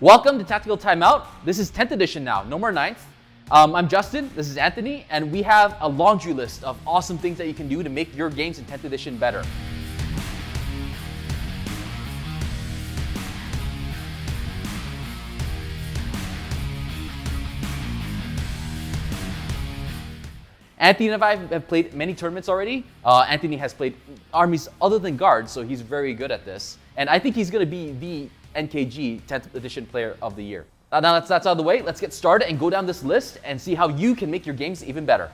Welcome to Tactical Timeout. This is 10th edition now, no more 9th. I'm Justin, this is Anthony, and we have a laundry list of awesome things that you can do to make your games in 10th edition better. Anthony and I have played many tournaments already. Anthony has played armies other than guards, so he's very good at this. And I think he's going to be the NKG 10th edition player of the year. Now that's out of the way, let's get started and go down this list and see how you can make your games even better.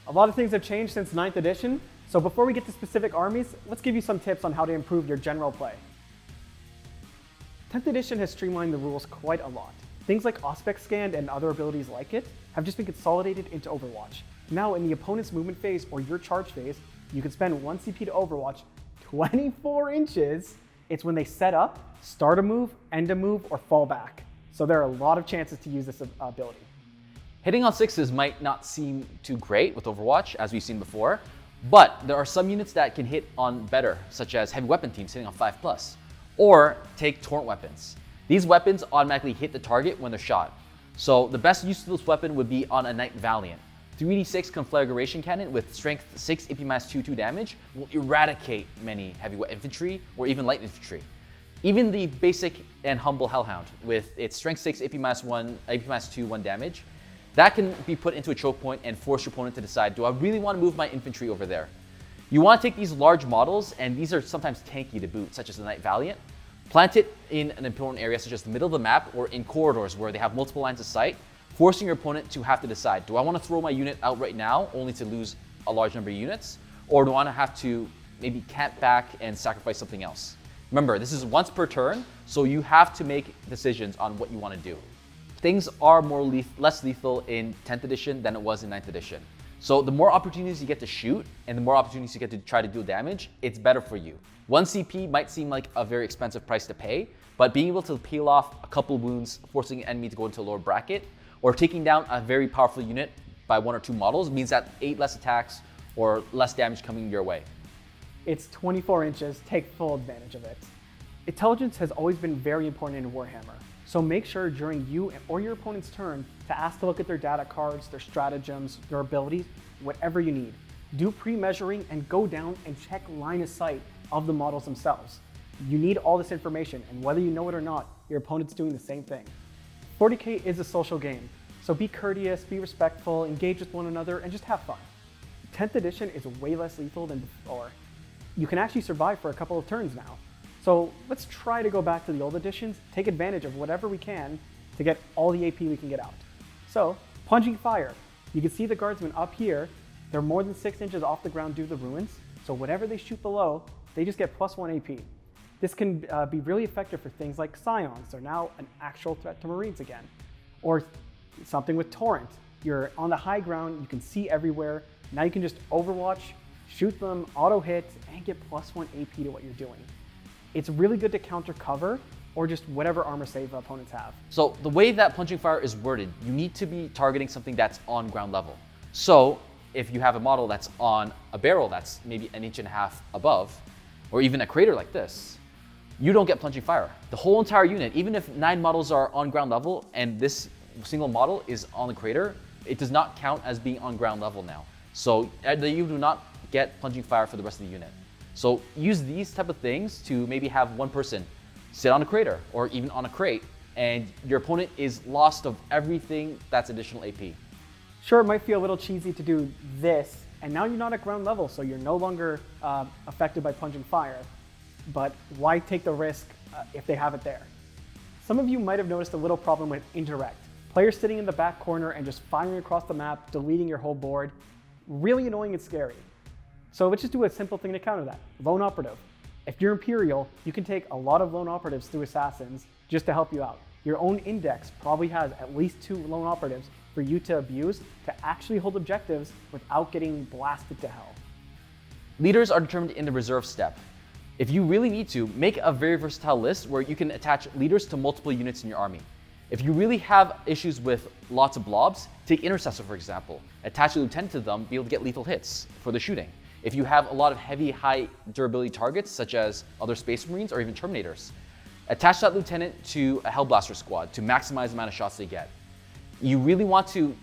A lot of things have changed since 9th edition, so before we get to specific armies, let's give you some tips on how to improve your general play. 10th edition has streamlined the rules quite a lot. Things like Aspect Scan and other abilities like it have just been consolidated into Overwatch. Now in the opponent's movement phase or your charge phase, you can spend 1 CP to Overwatch 24 inches. It's when they set up, start a move, end a move, or fall back. So there are a lot of chances to use this ability. Hitting on 6s might not seem too great with Overwatch, as we've seen before, but there are some units that can hit on better, such as heavy weapon teams hitting on 5+, or take torrent weapons. These weapons automatically hit the target when they're shot. So the best use of this weapon would be on a Knight Valiant. 3d6 conflagration cannon with strength 6 AP-2/2 damage will eradicate many heavy infantry or even light infantry. Even the basic and humble Hellhound with its strength 6 AP-2/1 damage, that can be put into a choke point and force your opponent to decide, do I really want to move my infantry over there? You want to take these large models, and these are sometimes tanky to boot, such as the Knight Valiant, plant it in an important area such as the middle of the map or in corridors where they have multiple lines of sight, forcing your opponent to have to decide, do I want to throw my unit out right now only to lose a large number of units, or do I want to have to maybe camp back and sacrifice something else? Remember, this is once per turn, so you have to make decisions on what you want to do. Things are less lethal in 10th edition than it was in 9th edition. So the more opportunities you get to shoot and the more opportunities you get to try to do damage, it's better for you. 1 CP might seem like a very expensive price to pay, but being able to peel off a couple wounds, forcing an enemy to go into a lower bracket, or taking down a very powerful unit by 1 or 2 models means that 8 less attacks or less damage coming your way. It's 24 inches, take full advantage of it. Intelligence has always been very important in Warhammer, so make sure during you or your opponent's turn to ask to look at their data cards, their stratagems, their abilities, whatever you need. Do pre-measuring and go down and check line of sight of the models themselves. You need all this information, and whether you know it or not, your opponent's doing the same thing. 40K is a social game, so be courteous, be respectful, engage with one another, and just have fun. 10th edition is way less lethal than before. You can actually survive for a couple of turns now. So let's try to go back to the old editions, take advantage of whatever we can to get all the AP we can get out. So, plunging fire. You can see the guardsmen up here. They're more than 6 inches off the ground due to the ruins, so whatever they shoot below, they just get +1 AP. This can be really effective for things like Scions. They're now an actual threat to Marines again. Or something with Torrent. You're on the high ground, you can see everywhere. Now you can just Overwatch, shoot them, auto hit, and get +1 AP to what you're doing. It's really good to counter cover or just whatever armor save opponents have. So the way that plunging fire is worded, you need to be targeting something that's on ground level. So if you have a model that's on a barrel that's maybe 1.5 inches above, or even a crater like this, you don't get plunging fire. The whole entire unit, even if 9 models are on ground level and this single model is on the crater, it does not count as being on ground level now. So you do not get plunging fire for the rest of the unit. So use these type of things to maybe have one person sit on a crater or even on a crate, and your opponent is lost of everything that's additional AP. Sure, it might feel a little cheesy to do this, and now you're not at ground level, so you're no longer affected by plunging fire. But why take the risk if they have it there? Some of you might have noticed a little problem with indirect. Players sitting in the back corner and just firing across the map, deleting your whole board. Really annoying and scary. So let's just do a simple thing to counter that. Lone Operative. If you're Imperial, you can take a lot of Lone Operatives through Assassins just to help you out. Your own index probably has at least 2 Lone Operatives for you to abuse to actually hold objectives without getting blasted to hell. Leaders are determined in the reserve step. If you really need to, make a very versatile list where you can attach leaders to multiple units in your army. If you really have issues with lots of blobs, take Intercessor for example. Attach a lieutenant to them, be able to get lethal hits for the shooting. If you have a lot of heavy, high durability targets, such as other Space Marines or even Terminators, Attach that lieutenant to a Hellblaster squad to maximize the amount of shots they get. You really want to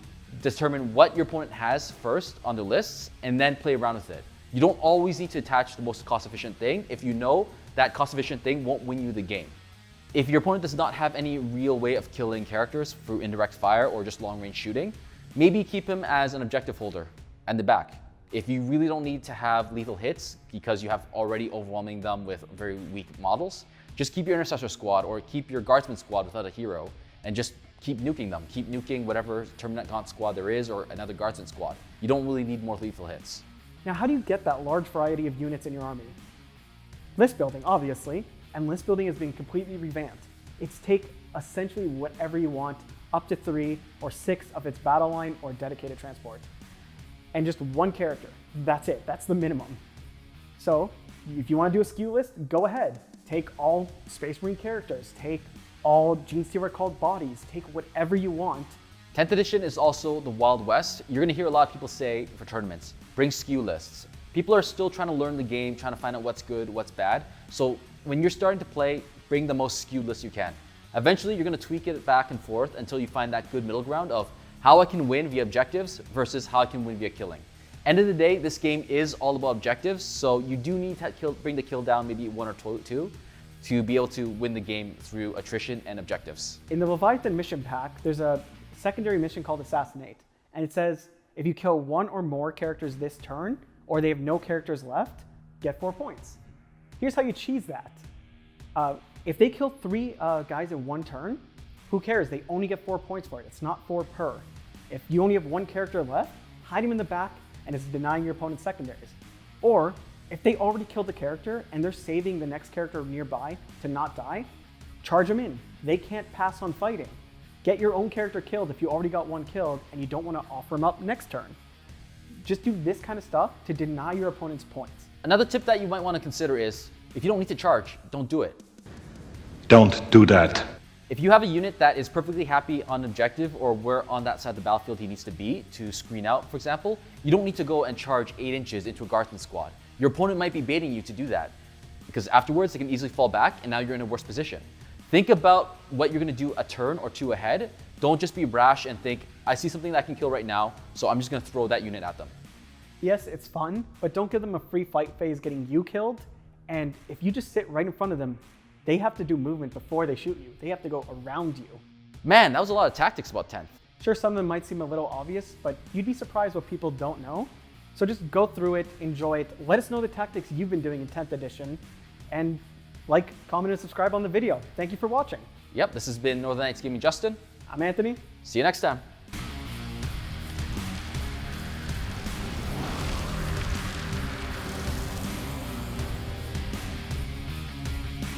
determine what your opponent has first on their lists and then play around with it. You don't always need to attach the most cost-efficient thing if you know that cost-efficient thing won't win you the game. If your opponent does not have any real way of killing characters through indirect fire or just long-range shooting, maybe keep him as an objective holder at the back. If you really don't need to have lethal hits because you have already overwhelming them with very weak models, just keep your Intercessor squad or keep your Guardsman squad without a hero and just keep nuking them. Keep nuking whatever Terminate Gaunt squad there is or another Guardsman squad. You don't really need more lethal hits. Now, how do you get that large variety of units in your army? List building, obviously, and list building has been completely revamped. It's take essentially whatever you want, up to 3 or 6 of its battle line or dedicated transport. And just one character, that's it, that's the minimum. So, if you want to do a SKU list, go ahead. Take all Space Marine characters, take all Genestealer called bodies, take whatever you want. 10th edition is also the Wild West. You're gonna hear a lot of people say for tournaments, bring SKU lists. People are still trying to learn the game, trying to find out what's good, what's bad. So when you're starting to play, bring the most SKU list you can. Eventually, you're gonna tweak it back and forth until you find that good middle ground of how I can win via objectives versus how I can win via killing. End of the day, this game is all about objectives, so you do need to bring the kill down maybe 1 or 2 to be able to win the game through attrition and objectives. In the Leviathan mission pack, there's a secondary mission called Assassinate, and it says if you kill 1 or more characters this turn, or they have no characters left, get 4 points. Here's how you cheese that. If they kill 3 guys in 1 turn, who cares? They only get 4 points for it. It's not 4 per. If you only have 1 character left, hide him in the back and it's denying your opponent's secondaries. Or if they already killed the character and they're saving the next character nearby to not die, charge them in. They can't pass on fighting. Get your own character killed if you already got 1 killed and you don't want to offer him up next turn. Just do this kind of stuff to deny your opponent's points. Another tip that you might want to consider is, if you don't need to charge, don't do it. Don't do that. If you have a unit that is perfectly happy on objective or where on that side of the battlefield he needs to be to screen out, for example, you don't need to go and charge 8 inches into a Guardsman squad. Your opponent might be baiting you to do that because afterwards they can easily fall back and now you're in a worse position. Think about what you're going to do a turn or 2 ahead. Don't just be brash and think, I see something that I can kill right now, so I'm just going to throw that unit at them. Yes, it's fun, but don't give them a free fight phase getting you killed. And if you just sit right in front of them, they have to do movement before they shoot you. They have to go around you. Man, that was a lot of tactics about 10th. Sure, some of them might seem a little obvious, but you'd be surprised what people don't know. So just go through it, enjoy it. Let us know the tactics you've been doing in 10th edition. And like, comment, and subscribe on the video. Thank you for watching. Yep, this has been Northern Knights Gaming Justin. I'm Anthony. See you next time.